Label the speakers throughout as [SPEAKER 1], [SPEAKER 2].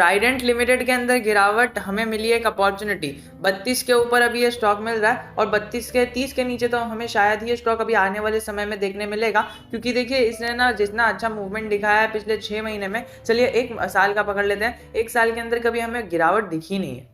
[SPEAKER 1] Trident limited के अंदर गिरावट हमें मिली एक अपॉर्चुनिटी। 32 के ऊपर अभी ये स्टॉक मिल रहा है और 32 के 30 के नीचे तो हमें शायद ही ये स्टॉक अभी आने वाले समय में देखने मिलेगा, क्योंकि देखिए इसने ना जितना अच्छा मूवमेंट दिखाया है पिछले 6 महीने में, चलिए एक साल का पकड़ लेते हैं, एक साल के अंदर कभी हमें गिरावट दिखी नहीं है।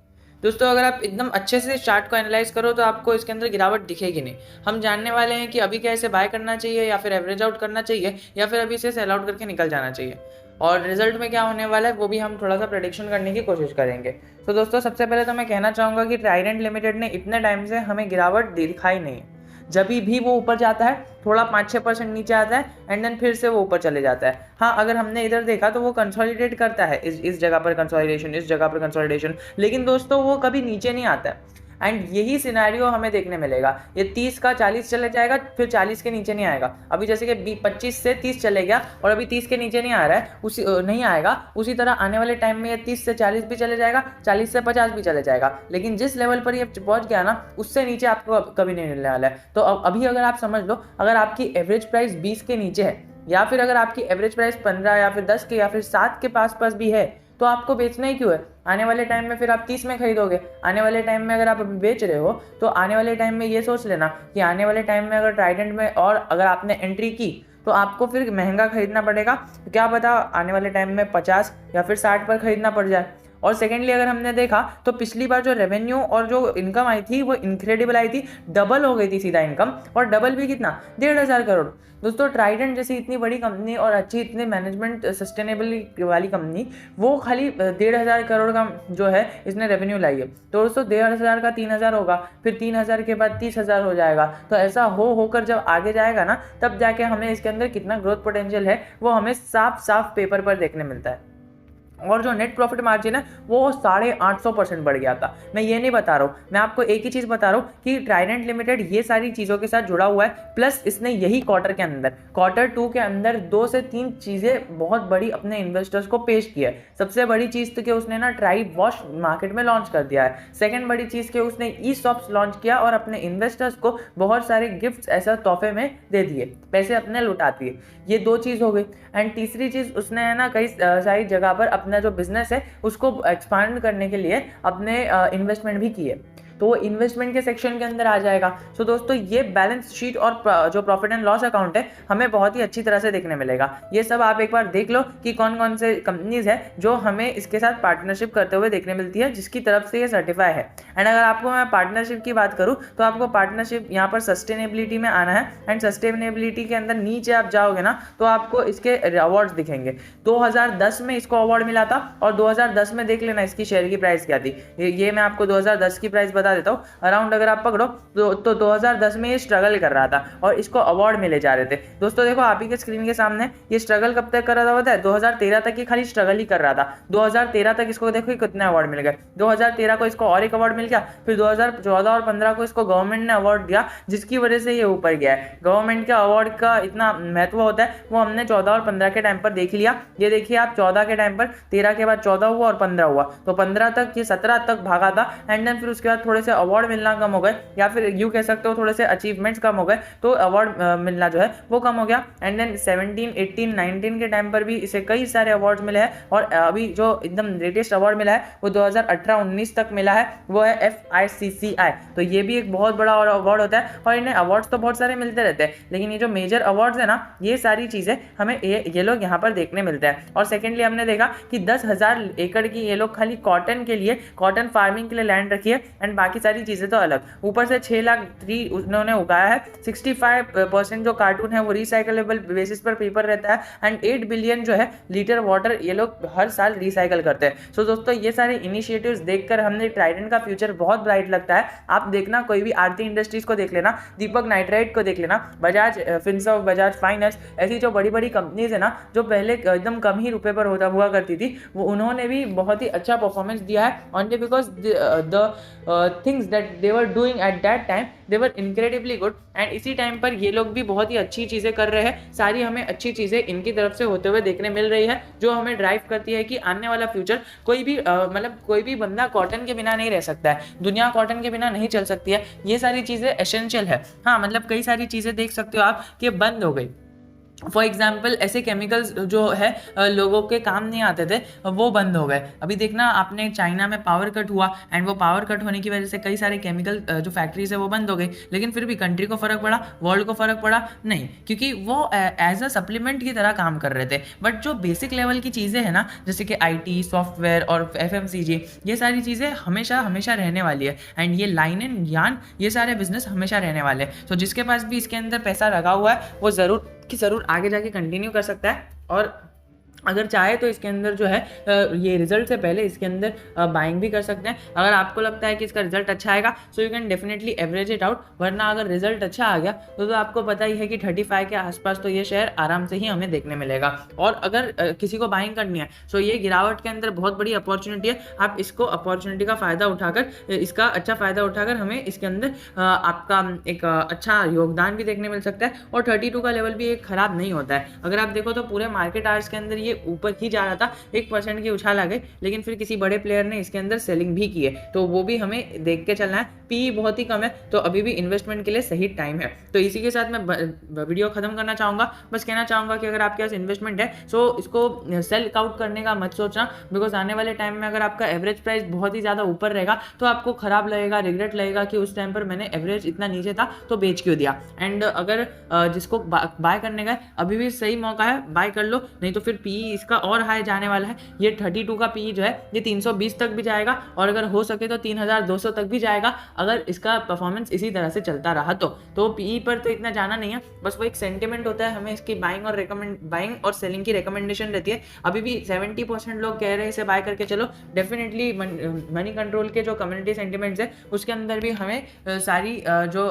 [SPEAKER 1] दोस्तों अगर आप एकदम अच्छे से चार्ट को एनालाइज करो तो आपको इसके अंदर गिरावट दिखेगी नहीं। हम जानने वाले हैं कि अभी क्या इसे बाय करना चाहिए या फिर एवरेज आउट करना चाहिए या फिर अभी इसे सेल आउट करके निकल जाना चाहिए, और रिजल्ट में क्या होने वाला है वो भी हम थोड़ा सा प्रेडिक्शन करने की कोशिश करेंगे। तो दोस्तों सबसे पहले तो मैं कहना चाहूँगा कि ट्राइडेंट लिमिटेड ने इतने टाइम से हमें गिरावट दिखाई नहीं। जब भी वो ऊपर जाता है थोड़ा 5-6% नीचे आता है एंड देन फिर से वो ऊपर चले जाता है। हाँ, अगर हमने इधर देखा तो वो कंसोलिडेट करता है, इस जगह पर कंसोलिडेशन, इस जगह पर कंसोलिडेशन, लेकिन दोस्तों वो कभी नीचे नहीं आता है। एंड यही सिनेरियो हमें देखने मिलेगा। ये 30 का 40 चले जाएगा, फिर 40 के नीचे नहीं आएगा। अभी जैसे कि 25 से 30 चले गया और अभी 30 के नीचे नहीं आ रहा है, उसी नहीं आएगा, उसी तरह आने वाले टाइम में ये 30 से 40 भी चले जाएगा, 40 से 50 भी चले जाएगा, लेकिन जिस लेवल पर ये पहुंच गया ना उससे नीचे आपको कभी नहीं मिलने वाला है। तो अभी अगर आप समझ लो, अगर आपकी एवरेज प्राइस 20 के नीचे है या फिर अगर आपकी एवरेज प्राइस 15 या फिर 10 के या फिर 7 के पास भी है, तो आपको बेचना ही क्यों है? आने वाले टाइम में फिर आप 30 में खरीदोगे। आने वाले टाइम में अगर आप अभी बेच रहे हो तो आने वाले टाइम में ये सोच लेना कि आने वाले टाइम में अगर ट्राइडेंट में और अगर आपने एंट्री की तो आपको फिर महंगा खरीदना पड़ेगा। तो क्या पता आने वाले टाइम में 50 या फिर 60 पर खरीदना पड़ जाए। और सेकेंडली अगर हमने देखा तो पिछली बार जो रेवेन्यू और जो इनकम आई थी वो इनक्रेडिबल आई थी, डबल हो गई थी सीधा इनकम, और डबल भी कितना, 1,500 करोड़। दोस्तों ट्राइडेंट जैसी इतनी बड़ी कंपनी और अच्छी इतनी मैनेजमेंट सस्टेनेबल वाली कंपनी, वो खाली 1,500 करोड़ का जो है इसने रेवेन्यू लाई है। तो दोस्तों 1,500 का 3,000 होगा, फिर 3,000 के बाद 30,000 हो जाएगा। तो ऐसा होकर जब आगे जाएगा ना, तब जाके हमें इसके अंदर कितना ग्रोथ पोटेंशियल है वो हमें साफ साफ पेपर पर देखने मिलता है। और जो नेट प्रॉफिट मार्जिन है वो 850% बढ़ गया था। मैं ये नहीं बता रहा हूँ, मैं आपको एक ही चीज़ बता रहा हूँ कि ट्राइडेंट लिमिटेड ये सारी चीज़ों के साथ जुड़ा हुआ है, प्लस इसने यही क्वार्टर के अंदर, Q2 के अंदर 2 से 3 चीज़ें बहुत बड़ी अपने इन्वेस्टर्स को पेश की है। सबसे बड़ी चीज़ तो कि उसने ना ट्राइब वॉश मार्केट में लॉन्च कर दिया है। सेकेंड बड़ी चीज़ कि उसने ई-शॉप्स लॉन्च किया और अपने इन्वेस्टर्स को बहुत सारे गिफ्ट्स ऐसा तोहफे में दे दिए, पैसे अपने लुटा दिए। ये 2 चीज़ हो गई। एंड तीसरी चीज़ उसने है ना कई सारी जगह पर अपना जो बिजनेस है उसको एक्सपांड करने के लिए अपने इन्वेस्टमेंट भी किए, तो वो इन्वेस्टमेंट के सेक्शन के अंदर आ जाएगा। सो दोस्तों ये बैलेंस शीट और जो प्रॉफिट एंड लॉस अकाउंट है हमें बहुत ही अच्छी तरह से देखने मिलेगा। ये सब आप एक बार देख लो कि कौन कौन से कंपनीज है जो हमें इसके साथ पार्टनरशिप करते हुए देखने मिलती है, जिसकी तरफ से ये सर्टिफाई है। एंड अगर आपको मैं पार्टनरशिप की बात करूँ तो आपको पार्टनरशिप यहाँ पर सस्टेनेबिलिटी में आना है। एंड सस्टेनेबिलिटी के अंदर नीचे आप जाओगे ना तो आपको इसके अवार्ड्स दिखेंगे। 2010 में इसको अवार्ड मिला था और 2010 में देख लेना इसकी शेयर की प्राइस क्या थी। ये मैं आपको 2010 की प्राइस बता देता हूँ। अराउंड अगर आप पकड़ो तो 2010 में ये स्ट्रगल कर रहा था और इसको अवार्ड मिले जा रहे थे। दोस्तों देखो आप ही के स्क्रीन के सामने, ये स्ट्रगल कब तक कर रहा था पता है? 2013 तक ही खाली स्ट्रगल ही कर रहा था। 2013 तक इसको देखो कितने अवार्ड मिल गए। 2013 को इसको और एक अवार्ड मिल गया, फिर 2014 और 15 को इसको गवर्नमेंट ने अवार्ड दिया, जिसकी वजह से ये ऊपर गया है। गवर्नमेंट के अवार्ड का इतना महत्व होता है वो हमने 14 और 15 के टाइम पर देख लिया। ये देखिए आप 14 के टाइम पर, 13 के बाद 14 हुआ और 15 हुआ, तो 15 तक ये 17 तक भागा था। एंड देन फिर उसके बाद थोड़े से अवार्ड मिलना कम हो गए, या फिर यूँ कह सकते हो थोड़े से अचीवमेंट्स कम हो गए, तो अवार्ड मिलना जो है वो कम हो गया। एंड देन 17, 18, 19 के टाइम पर भी इसे कई सारे अवार्ड्स मिले हैं, और अभी जो एकदम लेटेस्ट अवार्ड मिला है वो 2018-19 तक मिला है, वो है FICCI। तो ये भी एक बहुत बड़ा अवार्ड होता है, और इन्हें अवार्ड्स तो बहुत सारे मिलते रहते हैं, लेकिन ये जो मेजर अवार्ड्स है ना, ये सारी चीज़ें हमें ये लोग यहाँ पर देखने मिलते हैं। और सेकेंडली हमने देखा कि 10,000 एकड़ की ये लोग खाली कॉटन के लिए, कॉटन फार्मिंग के लिए लैंड रखी है, एंड बाकी सारी चीज़ें तो अलग। ऊपर से 6 लाख ट्री उन्होंने उगाया है। 65% जो कार्टून है वो रिसाइकलेबल बेसिस पर पेपर रहता है, एंड 8 बिलियन जो है लीटर वाटर ये लोग हर साल रिसाइकल करते हैं। सो दोस्तों ये सारे इनिशिएटिव्स देखकर हमने ट्राइडेंट का फ्यूचर बहुत ब्राइट लगता है। आप देखना, कोई भी आरती इंडस्ट्रीज को देख लेना, दीपक नाइट्राइट को देख लेना, बजाज फिनसर्व, बजाज फाइनेंस, ऐसी जो बड़ी बड़ी कंपनीज है ना जो पहले एकदम कम ही रुपए पर हुआ करती थी, वो उन्होंने भी बहुत ही अच्छा परफॉर्मेंस दिया है। Only because the things that they were doing at that time they were incredibly good. And इसी टाइम पर ये लोग भी बहुत ही अच्छी चीज़ें कर रहे हैं। सारी हमें अच्छी चीज़ें इनकी तरफ से होते हुए देखने मिल रही है, जो हमें ड्राइव करती है कि आने वाला फ्यूचर कोई भी मतलब कोई भी बंदा कॉटन के बिना नहीं रह सकता है, दुनिया कॉटन के बिना नहीं चल सकती है। ये सारी चीज़ें एसेंशियल है। हाँ मतलब कई सारी चीज़ें देख सकते हो आप कि बंद हो गई, फॉर एग्जाम्पल ऐसे केमिकल्स जो है लोगों के काम नहीं आते थे, वो बंद हो गए। अभी देखना आपने, चाइना में पावर कट हुआ एंड वो पावर कट होने की वजह से कई सारे केमिकल जो फैक्ट्रीज है वो बंद हो गई, लेकिन फिर भी कंट्री को फर्क पड़ा, वर्ल्ड को फर्क पड़ा नहीं, क्योंकि वो एज अ सप्लीमेंट की तरह काम कर रहे थे। बट जो बेसिक लेवल की चीज़ें हैं ना, जैसे कि IT, सॉफ्टवेयर और FMCG, ये सारी चीज़ें हमेशा हमेशा रहने वाली है। एंड ये लाइन एंड यान, ये सारे बिजनेस हमेशा रहने वाले हैं। तो जिसके पास भी इसके अंदर पैसा लगा हुआ है वो ज़रूर कि ज़रूर आगे जाके कंटिन्यू कर सकता है। और अगर चाहे तो इसके अंदर जो है ये रिजल्ट से पहले इसके अंदर बाइंग भी कर सकते हैं। अगर आपको लगता है कि इसका रिजल्ट अच्छा आएगा, so you can definitely average it out. वरना अगर रिजल्ट अच्छा आ गया तो आपको पता ही है कि 35 के आसपास तो ये शेयर आराम से ही हमें देखने मिलेगा। और अगर किसी को बाइंग करनी है, सो ये गिरावट के अंदर बहुत बड़ी अपॉर्चुनिटी है। आप इसको अपॉर्चुनिटी का फ़ायदा उठाकर, इसका अच्छा फ़ायदा उठाकर हमें इसके अंदर आपका एक अच्छा योगदान भी देखने मिल सकता है। और 32 का लेवल भी एक ख़राब नहीं होता है। अगर आप देखो तो पूरे मार्केट आवर्स के अंदर ये ऊपर ही जा रहा था, 1% की उछाल आ गई, लेकिन फिर किसी बड़े प्लेयर ने इसके अंदर सेलिंग भी की है। तो वो भी हमें देख के चलना है। पी बहुत ही कम है, तो अभी भी इन्वेस्टमेंट के लिए सही टाइम है। तो इसी के साथ मैं वीडियो खत्म करना चाहूँगा। बस कहना चाहूँगा कि अगर आपके पास इन्वेस्टमेंट है, सो इसको सेल आउट करने का मत सोचना, बिकॉज आने वाले टाइम में अगर आपका एवरेज प्राइस बहुत ही ज़्यादा ऊपर रहेगा तो आपको खराब लगेगा, रिग्रेट लगेगा कि उस टाइम पर मैंने एवरेज इतना नीचे था तो बेच क्यों दिया। एंड अगर जिसको बाय करने का है, अभी भी सही मौका है, बाय कर लो। नहीं तो फिर पी इसका और हाई जाने वाला है। ये 32 का पी जो है ये 320 तक भी जाएगा, और अगर हो सके तो 3200 तक भी जाएगा, अगर इसका परफॉर्मेंस इसी तरह से चलता रहा तो पी पर तो इतना जाना नहीं है। बस वो एक सेंटिमेंट होता है, हमें इसकी बाइंग और सेलिंग की रिकमेंडेशन रहती है। अभी भी 70% लोग कह रहे हैं इसे बाय करके चलो। डेफिनेटली मनी कंट्रोल के जो कम्युनिटी सेंटिमेंट्स है उसके अंदर भी हमें सारी जो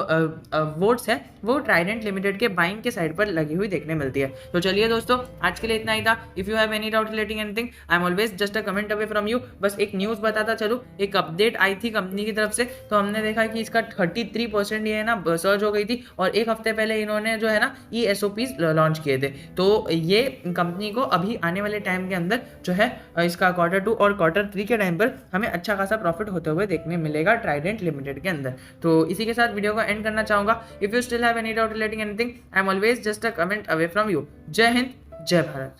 [SPEAKER 1] वोट्स है वो ट्राइडेंट लिमिटेड के बाइंग के साइड पर लगी हुई देखने मिलती है। तो चलिए दोस्तों, आज के लिए इतना ही था। If you have any doubt relating anything, I am always just a comment away from you. बस एक न्यूज़ बताता चलूँ, एक अपडेट आई थी कंपनी की तरफ से, तो हमने देखा कि इसका 33% ये है ना सर्ज हो गई थी। और एक हफ्ते पहले इन्होंने जो है ना ESOPs लॉन्च किए थे। तो ये कंपनी को अभी आने वाले टाइम के अंदर जो है इसका Q2 और Q3 के टाइम पर हमें अच्छा खासा प्रॉफिट होते हुए देखने मिलेगा ट्राइडेंट लिमिटेड के अंदर। तो इसी के साथ वीडियो को एंड करना चाहूँगा। If you still have any doubt relating anything, I am always just a comment away from you. जय हिंद, जय भारत।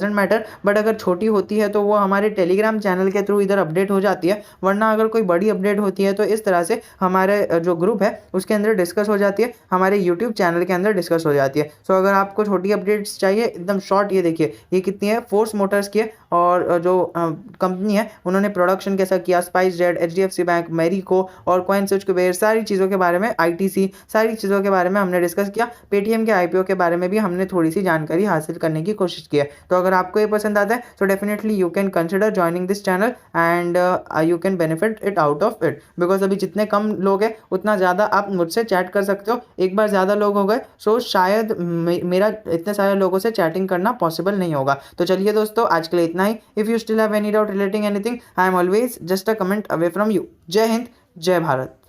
[SPEAKER 2] डजंट मैटर, बट अगर छोटी होती है तो वो हमारे टेलीग्राम चैनल के थ्रू इधर अपडेट हो जाती है, वरना अगर कोई बड़ी अपडेट होती है तो इस तरह से हमारे जो ग्रुप है उसके अंदर डिस्कस हो जाती है, हमारे यूट्यूब चैनल के अंदर डिस्कस हो जाती है। सो अगर आपको छोटी अपडेट्स चाहिए एकदम शॉर्ट, ये देखिए ये कितनी है, फोर्स मोटर्स की है, और जो कंपनी है उन्होंने प्रोडक्शन कैसा किया, spice jet, HDFC bank, Marico और कॉइन स्विच कुबेर, सारी चीज़ों के बारे में, आईटीसी, सारी चीज़ों के बारे में हमने डिस्कस किया। पेटीएम के आईपीओ के बारे में भी हमने थोड़ी सी जानकारी हासिल करने की कोशिश की है। तो अगर आपको ये पसंद आता है तो definitely you can consider joining this channel and you can benefit it out of it, because अभी जितने कम लोग हैं उतना ज़्यादा आप मुझसे चैट कर सकते हो। एक बार ज़्यादा लोग हो गए सो शायद मेरा इतने सारे लोगों से चैटिंग करना पॉसिबल नहीं होगा। तो चलिए दोस्तों, आज के लिए इतना ही। If you still have any doubt relating anything, I am always just a comment away from you. जय हिंद, जय भारत।